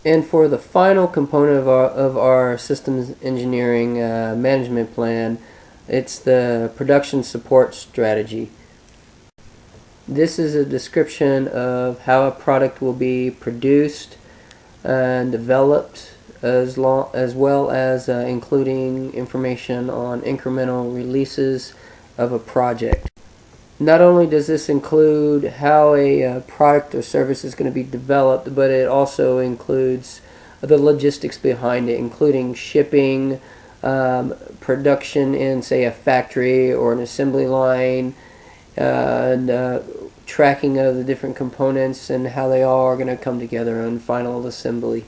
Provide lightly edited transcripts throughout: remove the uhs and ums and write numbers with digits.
And for the final component of our systems engineering management plan, it's the production support strategy. This is a description of how a product will be produced and developed, as well as including information on incremental releases of a project. Not only does this include how a product or service is going to be developed, but it also includes the logistics behind it, including shipping, production in, say, a factory or an assembly line, and tracking of the different components and how they all are going to come together in final assembly.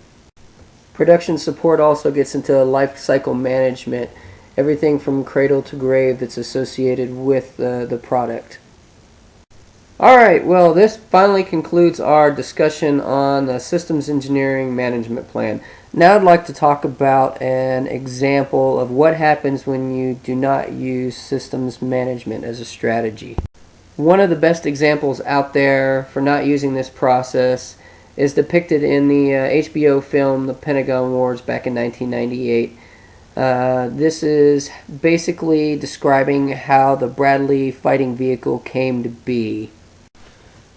Production support also gets into life cycle management, everything from cradle to grave that's associated with the product. Alright, well, this finally concludes our discussion on the systems engineering management plan. Now I'd like to talk about an example of what happens when you do not use systems management as a strategy. One of the best examples out there for not using this process is depicted in the HBO film The Pentagon Wars back in 1998. This is basically describing how the Bradley fighting vehicle came to be.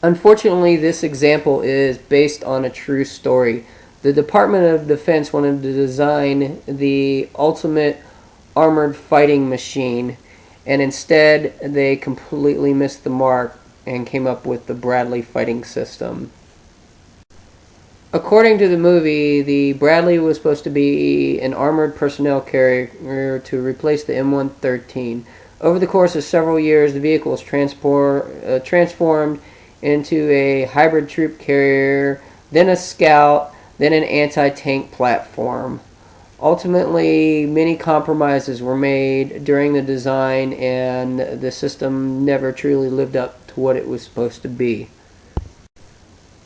Unfortunately, this example is based on a true story. The Department of Defense wanted to design the ultimate armored fighting machine, and instead they completely missed the mark and came up with the Bradley fighting system. According to the movie, the Bradley was supposed to be an armored personnel carrier to replace the M113. Over the course of several years, the vehicle was transformed into a hybrid troop carrier, then a scout, then an anti-tank platform. Ultimately, many compromises were made during the design, and the system never truly lived up to what it was supposed to be.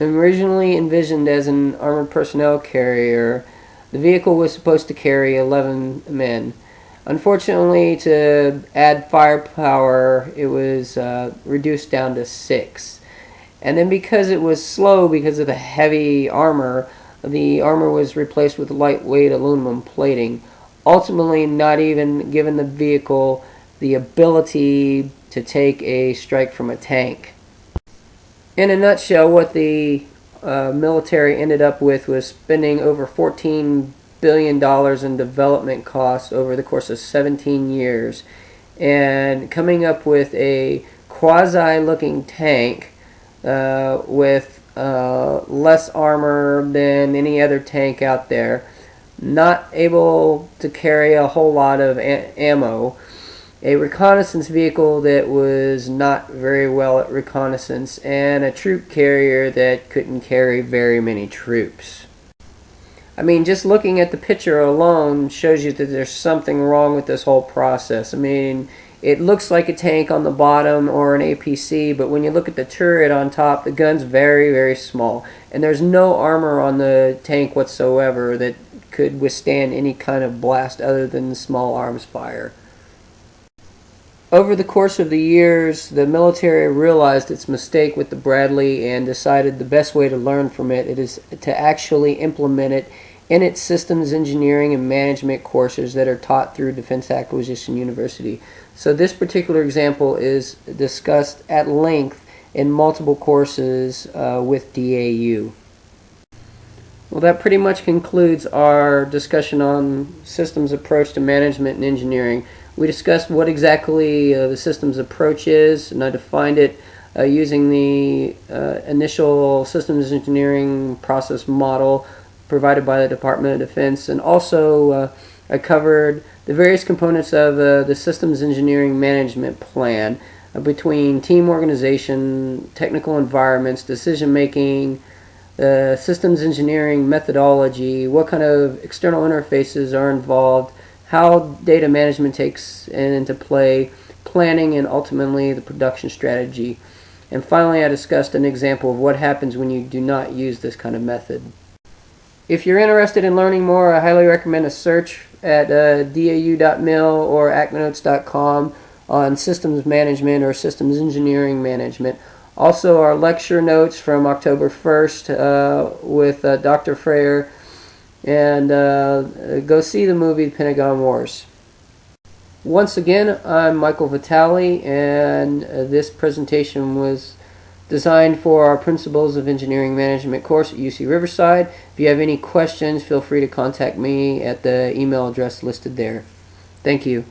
Originally envisioned as an armored personnel carrier, the vehicle was supposed to carry 11 men. Unfortunately, to add firepower, it was reduced down to 6. And then because it was slow because of the heavy armor, the armor was replaced with lightweight aluminum plating, ultimately not even giving the vehicle the ability to take a strike from a tank. In a nutshell, what the military ended up with was spending over $14 billion in development costs over the course of 17 years and coming up with a quasi-looking tank with less armor than any other tank out there, not able to carry a whole lot of ammo, a reconnaissance vehicle that was not very well at reconnaissance, and a troop carrier that couldn't carry very many troops. I mean, just looking at the picture alone shows you that there's something wrong with this whole process. I mean, it looks like a tank on the bottom or an APC, but when you look at the turret on top, the gun's very, very small. And there's no armor on the tank whatsoever that could withstand any kind of blast other than small arms fire. Over the course of the years, the military realized its mistake with the Bradley and decided the best way to learn from it is to actually implement it in its systems engineering and management courses that are taught through Defense Acquisition University. So this particular example is discussed at length in multiple courses with DAU. Well, that pretty much concludes our discussion on systems approach to management and engineering. We discussed what exactly the systems approach is, and I defined it using the initial systems engineering process model provided by the Department of Defense, and also I covered the various components of the systems engineering management plan between team organization, technical environments, decision making, systems engineering methodology, what kind of external interfaces are involved, how data management takes into play, planning, and ultimately the production strategy. And finally, I discussed an example of what happens when you do not use this kind of method. If you're interested in learning more, I highly recommend a search at dau.mil or actnotes.com on systems management or systems engineering management. Also, our lecture notes from October 1st with Dr. Freyer and go see the movie Pentagon Wars. Once again, I'm Michael Vitale, and this presentation was designed for our Principles of Engineering Management course at UC Riverside. If you have any questions, feel free to contact me at the email address listed there. Thank you.